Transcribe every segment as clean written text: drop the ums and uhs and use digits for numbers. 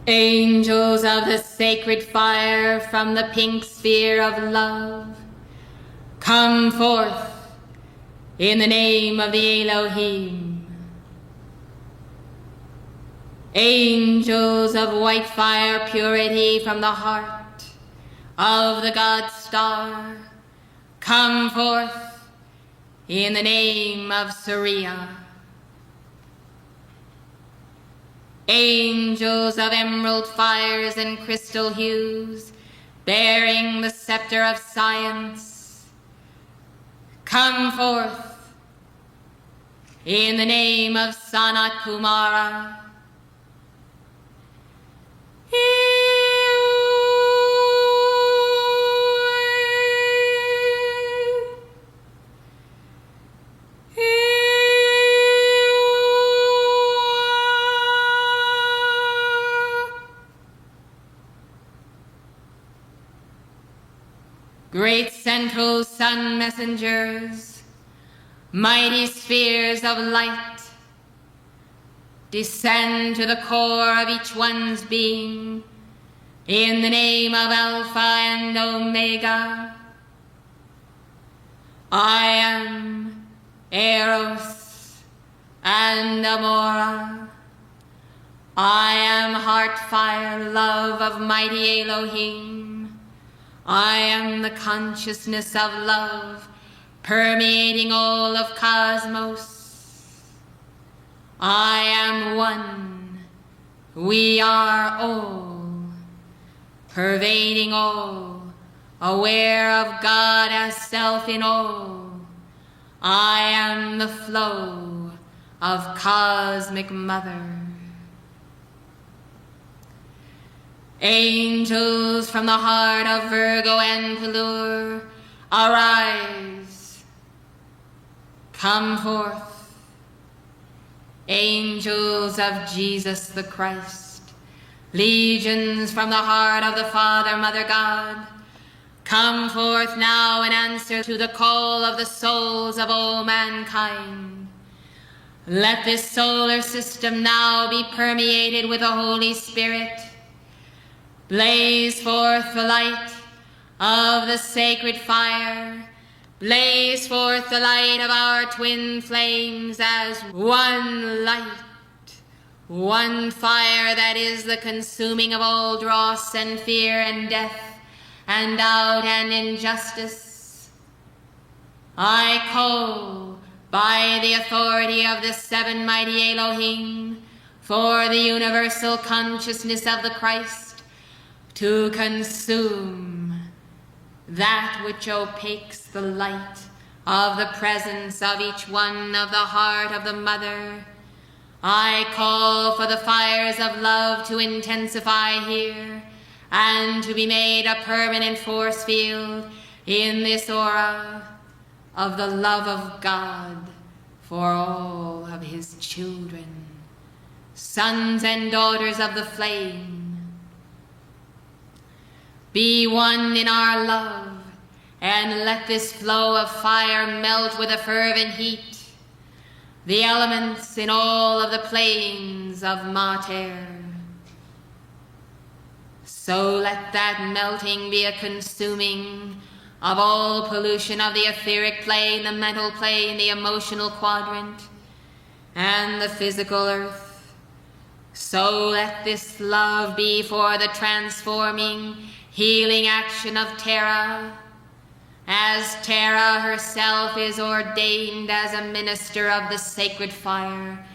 Angels of the sacred fire from the pink sphere of love, come forth in the name of the Elohim. Angels of white fire purity from the heart of the God star, come forth in the name of Surya. Angels of emerald fires and crystal hues, bearing the scepter of science, come forth in the name of Sanat Kumara. Great central sun messengers, mighty spheres of light, descend to the core of each one's being in the name of Alpha and Omega. I am Eros and Amora. I am heart fire, love of mighty Elohim. I am the consciousness of love permeating all of cosmos. I am one. We are all, pervading all, aware of God as self in all. I am the flow of Cosmic Mother. Angels from the heart of Virgo and Pallur, arise, come forth. Angels of Jesus the Christ, legions from the heart of the Father, Mother God, come forth now in answer to the call of the souls of all mankind. Let this solar system now be permeated with the Holy Spirit. Blaze forth the light of the sacred fire. Blaze forth the light of our twin flames as one light, one fire that is the consuming of all dross and fear and death and doubt and injustice. I call by the authority of the seven mighty Elohim for the universal consciousness of the Christ to consume that which opaques the light of the presence of each one of the heart of the Mother. I call for the fires of love to intensify here and to be made a permanent force field in this aura of the love of God for all of His children, sons and daughters of the flame. Be one in our love, and let this flow of fire melt with a fervent heat the elements in all of the planes of Mater. So let that melting be a consuming of all pollution of the etheric plane, the mental plane, the emotional quadrant, and the physical earth. So let this love be for the transforming, healing action of Terra, as Terra herself is ordained as a minister of the sacred fire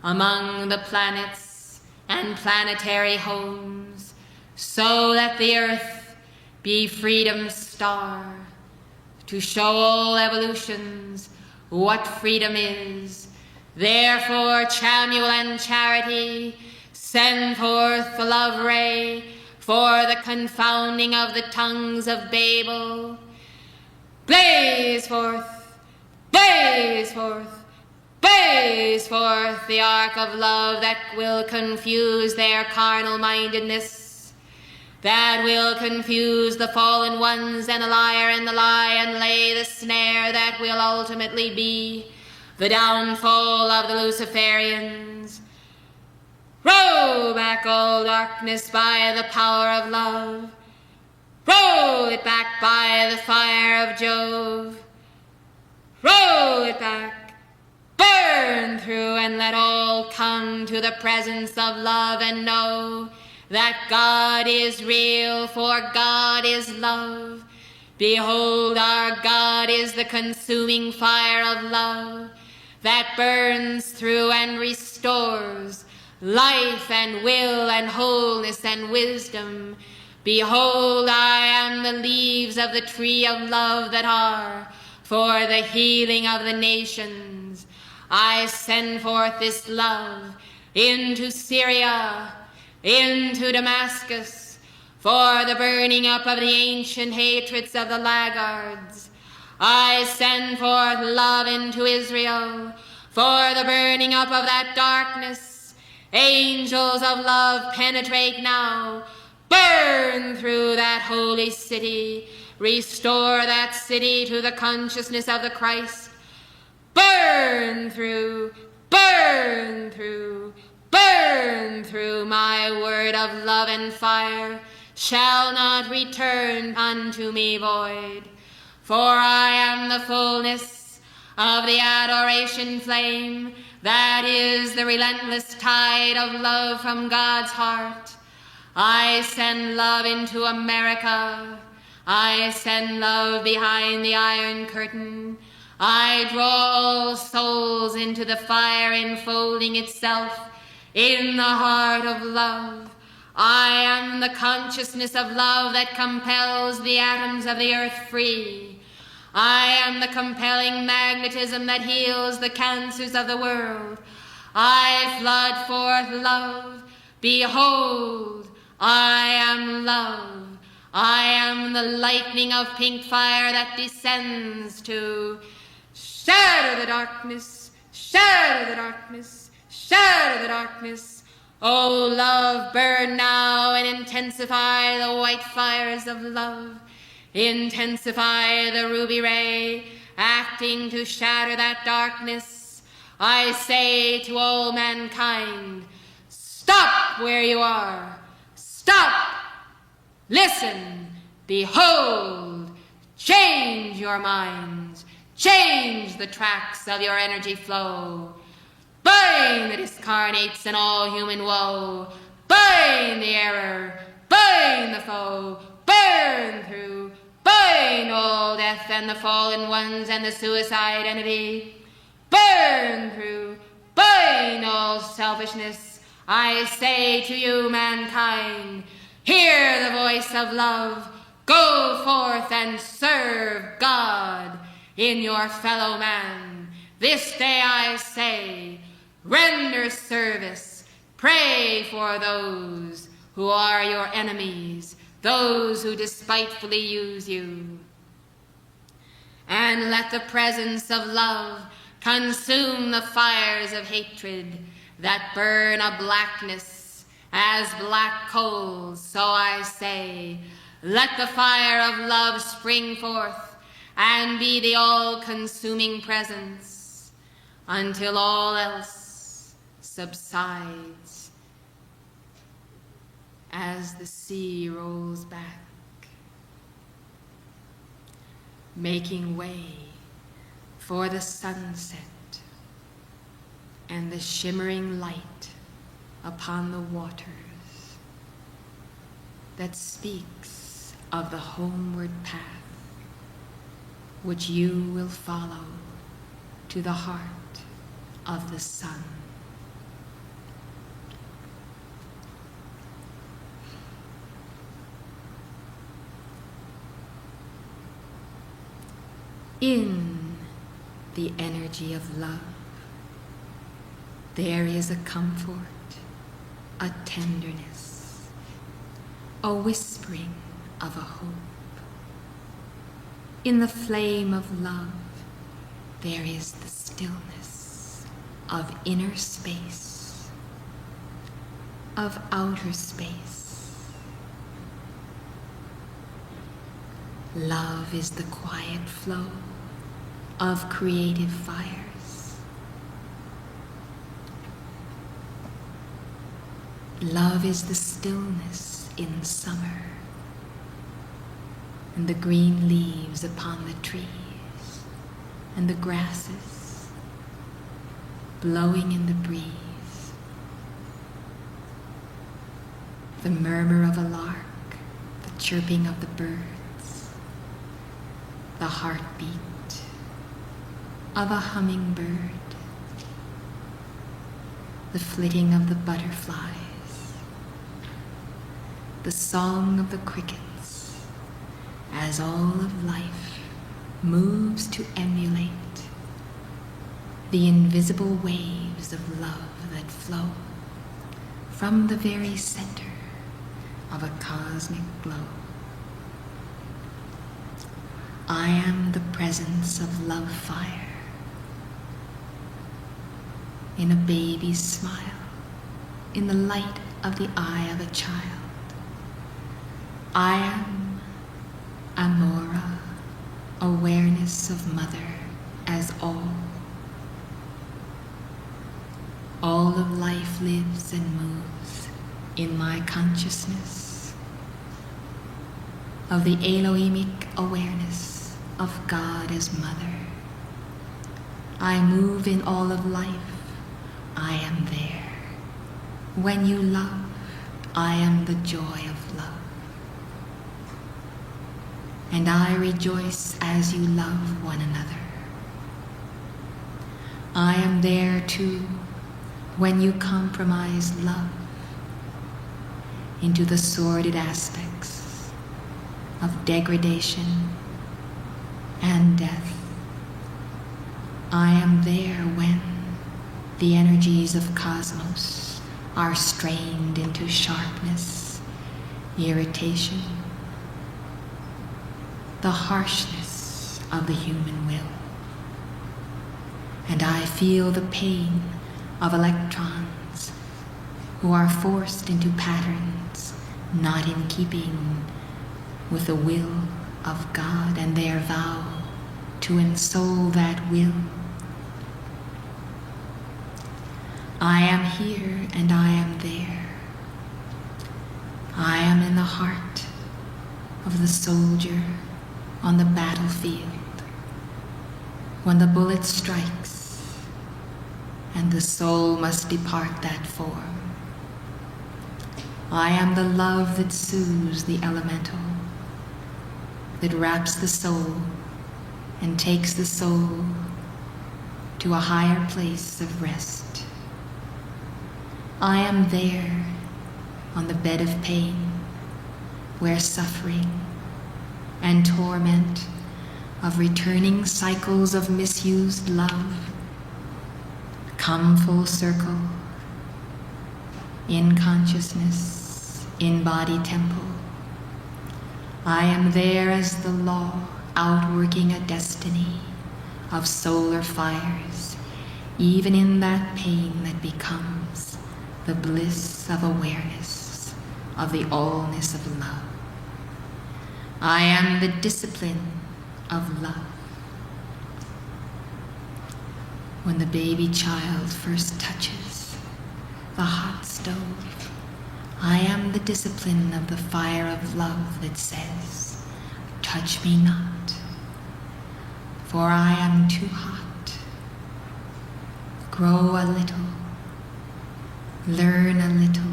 among the planets and planetary homes. So let the earth be freedom's star, to show all evolutions what freedom is. Therefore, Chamuel and Charity, send forth the love ray for the confounding of the tongues of Babel. Blaze forth, blaze forth, blaze forth the arc of love that will confuse their carnal mindedness, that will confuse the fallen ones and the liar and the lie, and lay the snare that will ultimately be the downfall of the Luciferians. Robe back all darkness by the power of love. Roll it back by the fire of Jove. Roll it back, burn through, and let all come to the presence of love and know that God is real, for God is love. Behold, our God is the consuming fire of love that burns through and restores life and will and wholeness and wisdom. Behold, I am the leaves of the tree of love that are for the healing of the nations. I send forth this love into Syria, into Damascus, for the burning up of the ancient hatreds of the laggards. I send forth love into Israel, for the burning up of that darkness. Angels of love, penetrate now, burn through that holy city, restore that city to the consciousness of the Christ. Burn through, burn through, burn through. My word of love and fire shall not return unto me void, for I am the fullness of the adoration flame that is the relentless tide of love from God's heart. I send love into America. I send love behind the iron curtain. I draw all souls into the fire enfolding itself in the heart of love. I am the consciousness of love that compels the atoms of the earth free. I am the compelling magnetism that heals the cancers of the world. I flood forth love. Behold, I am love. I am the lightning of pink fire that descends to shatter the darkness, shatter the darkness, shatter the darkness. Oh, love, burn now and intensify the white fires of love. Intensify the ruby ray, acting to shatter that darkness. I say to all mankind, stop where you are. Stop. Listen. Behold. Change your minds. Change the tracks of your energy flow. Bind the discarnates and all human woe. Bind the error. Bind the foe. Burn through. Bind all death and the fallen ones and the suicide enemy. Burn through. Bind all selfishness. I say to you, mankind, hear the voice of love. Go forth and serve God in your fellow man. This day I say, render service. Pray for those who are your enemies, those who despitefully use you. And let the presence of love consume the fires of hatred that burn a blackness as black coals. So I say, let the fire of love spring forth and be the all-consuming presence until all else subsides as the sea rolls back, making way for the sunset and the shimmering light upon the waters that speaks of the homeward path which you will follow to the heart of the sun. In the energy of love, there is a comfort, a tenderness, a whispering of a hope. In the flame of love, there is the stillness of inner space, of outer space. Love is the quiet flow of creative fires. Love is the stillness in summer, and the green leaves upon the trees, and the grasses blowing in the breeze, the murmur of a lark, the chirping of the birds, the heartbeat of a hummingbird, the flitting of the butterflies, the song of the crickets, as all of life moves to emulate the invisible waves of love that flow from the very center of a cosmic glow. I am the presence of love fire in a baby's smile, in the light of the eye of a child. I am Amora, awareness of mother as all. All of life lives and moves in my consciousness of the Elohimic awareness of God as mother. I move in all of life. I am there. When you love, I am the joy of love. And I rejoice as you love one another. I am there too when you compromise love into the sordid aspects of degradation and death. I am there when the energies of cosmos are strained into sharpness, irritation, the harshness of the human will. And I feel the pain of electrons who are forced into patterns not in keeping with the will of God and their vow to ensoul that will. I am here and I am there. I am in the heart of the soldier on the battlefield when the bullet strikes and the soul must depart that form. I am the love that soothes the elemental, that wraps the soul and takes the soul to a higher place of rest. I am there on the bed of pain where suffering and torment of returning cycles of misused love come full circle in consciousness, in body temple. I am there as the law outworking a destiny of solar fires, even in that pain that becomes the bliss of awareness of the allness of love. I am the discipline of love. When the baby child first touches the hot stove, I am the discipline of the fire of love that says, touch me not, for I am too hot. Grow a little, learn a little,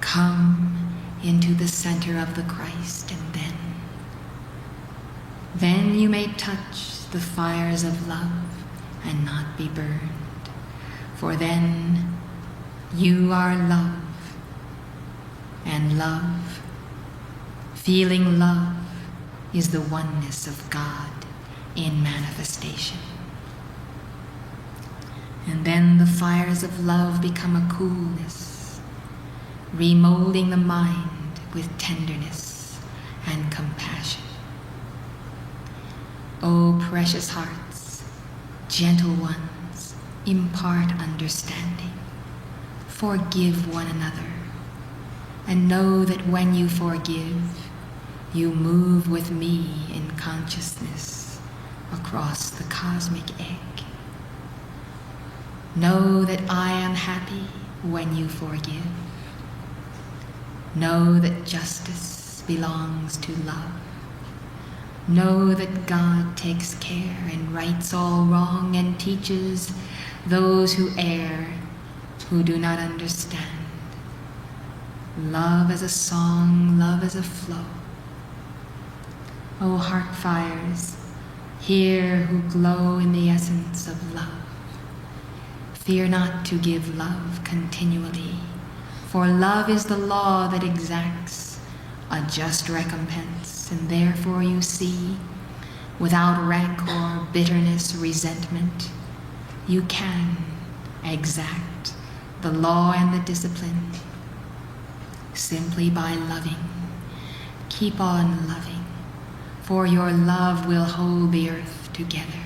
come into the center of the Christ, and then you may touch the fires of love and not be burned, for then you are love, and love, feeling love, is the oneness of God in manifestation. And then the fires of love become a coolness, remolding the mind with tenderness and compassion. O precious hearts, gentle ones, impart understanding. Forgive one another, and know that when you forgive, you move with me in consciousness across the cosmic egg. Know that I am happy when you forgive. Know that justice belongs to love. Know that God takes care and rights all wrong and teaches those who err, who do not understand. Love as a song, love as a flow. O heart fires, here who glow in the essence of love. Fear not to give love continually, for love is the law that exacts a just recompense, and therefore you see, without rancor, bitterness, resentment, you can exact the law and the discipline simply by loving. Keep on loving, for your love will hold the earth together.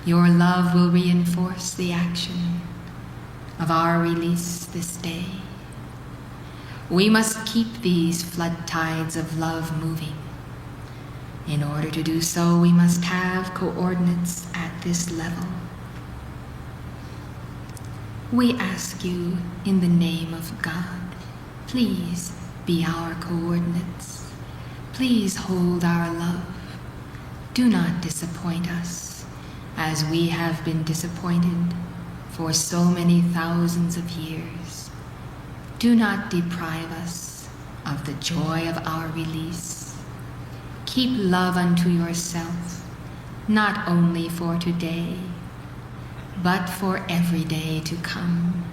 Your love will reinforce the action of our release this day. We must keep these flood tides of love moving. In order to do so, we must have coordinates at this level. We ask you in the name of God, please be our coordinates. Please hold our love. Do not disappoint us, as we have been disappointed for so many thousands of years. Do not deprive us of the joy of our release. Keep love unto yourself, not only for today, but for every day to come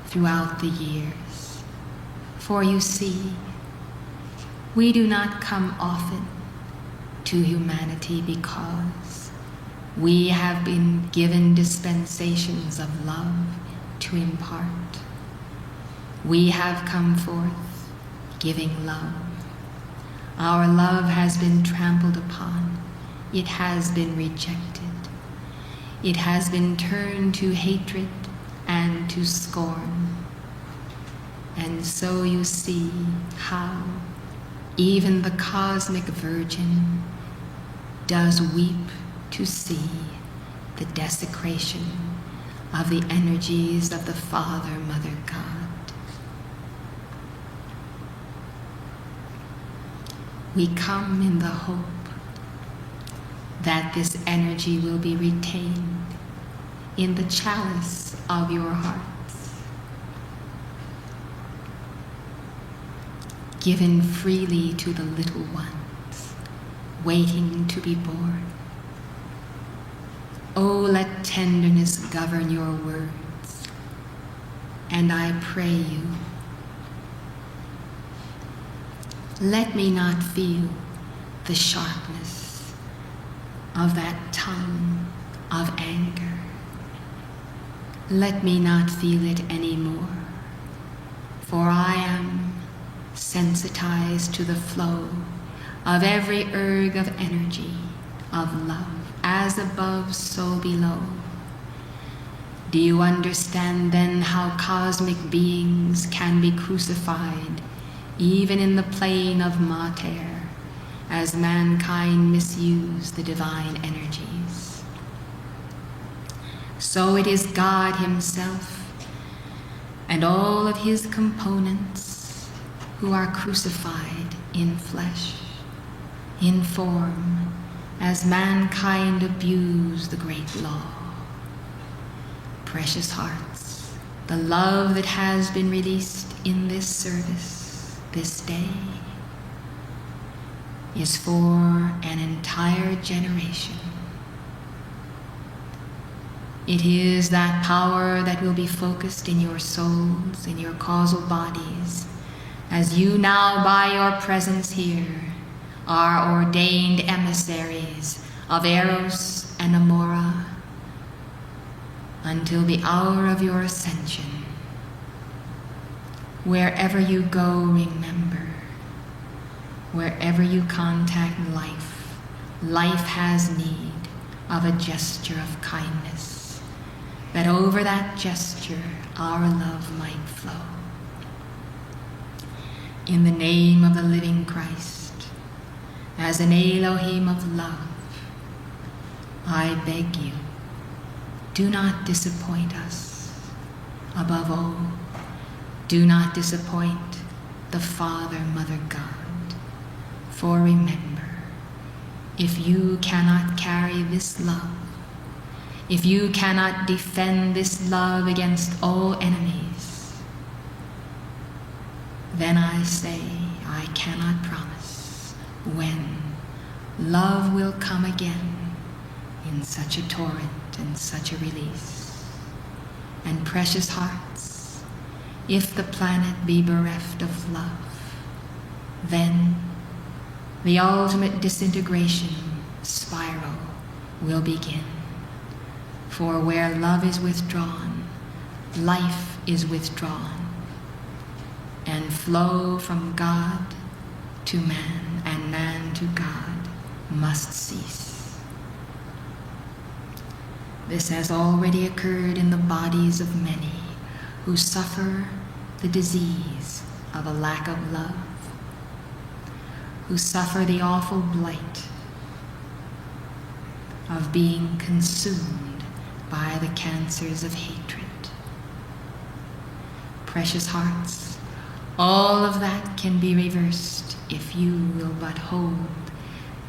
throughout the years. For you see, we do not come often to humanity because we have been given dispensations of love to impart. We have come forth giving love. Our love has been trampled upon. It has been rejected. It has been turned to hatred and to scorn. And so you see how even the cosmic virgin does weep to see the desecration of the energies of the Father, Mother God. We come in the hope that this energy will be retained in the chalice of your hearts, given freely to the little ones waiting to be born. Oh, let tenderness govern your words, and I pray you, let me not feel the sharpness of that tongue of anger. Let me not feel it anymore, for I am sensitized to the flow of every erg of energy, of love, as above, so below. Do you understand then how cosmic beings can be crucified even in the plane of mater, as mankind misuse the divine energies? So it is God himself and all of his components who are crucified in flesh, in form, as mankind abuse the great law. Precious hearts, the love that has been released in this service this day is for an entire generation. It is that power that will be focused in your souls, in your causal bodies, as you now by your presence here are ordained emissaries of Eros and Amora until the hour of your ascension. Wherever you go, remember, wherever you contact life, life has need of a gesture of kindness, that over that gesture our love might flow. In the name of the living Christ, as an Elohim of love, I beg you, do not disappoint us. Above all, do not disappoint the Father, Mother God. For remember, if you cannot carry this love, if you cannot defend this love against all enemies, then I say I cannot promise when love will come again in such a torrent and such a release. And precious hearts, if the planet be bereft of love, then the ultimate disintegration spiral will begin. For where love is withdrawn, life is withdrawn, and flow from God to man and man to God must cease. This has already occurred in the bodies of many who suffer the disease of a lack of love, who suffer the awful blight of being consumed by the cancers of hatred. Precious hearts, all of that can be reversed if you will but hold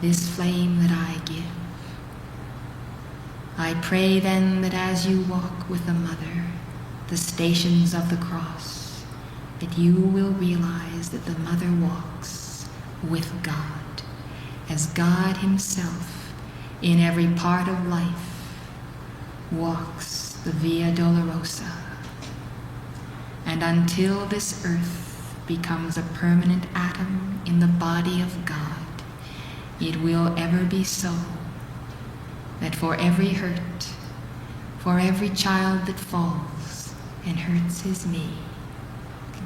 this flame that I give. I pray then that as you walk with the Mother the stations of the cross, that you will realize that the Mother walks with God, as God Himself in every part of life walks the Via Dolorosa. And until this earth becomes a permanent atom in the body of God, it will ever be so that for every hurt, for every child that falls and hurts his knee,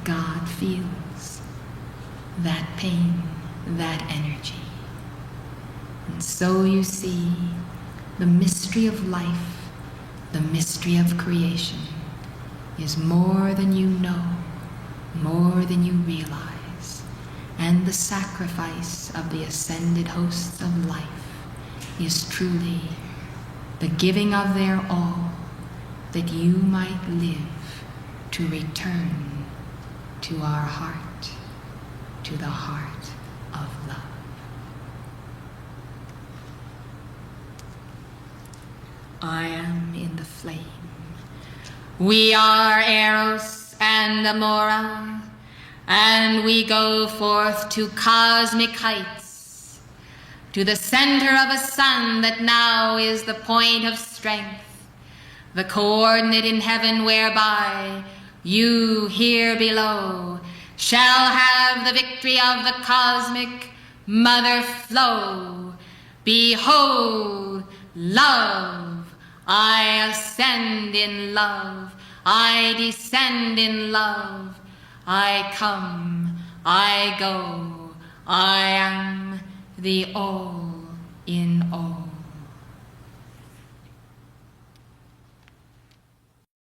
God feels that pain, that energy. And so you see, the mystery of life, the mystery of creation, is more than you know, more than you realize. And the sacrifice of the ascended hosts of life is truly the giving of their all, that you might live to return to our heart, to the heart of love. I am in the flame. We are Eros and Amora, and we go forth to cosmic heights, to the center of a sun that now is the point of strength, the coordinate in heaven whereby you here below shall have the victory of the cosmic mother flow. Behold, love, I ascend in love, I descend in love, I come, I go, I am the all in all.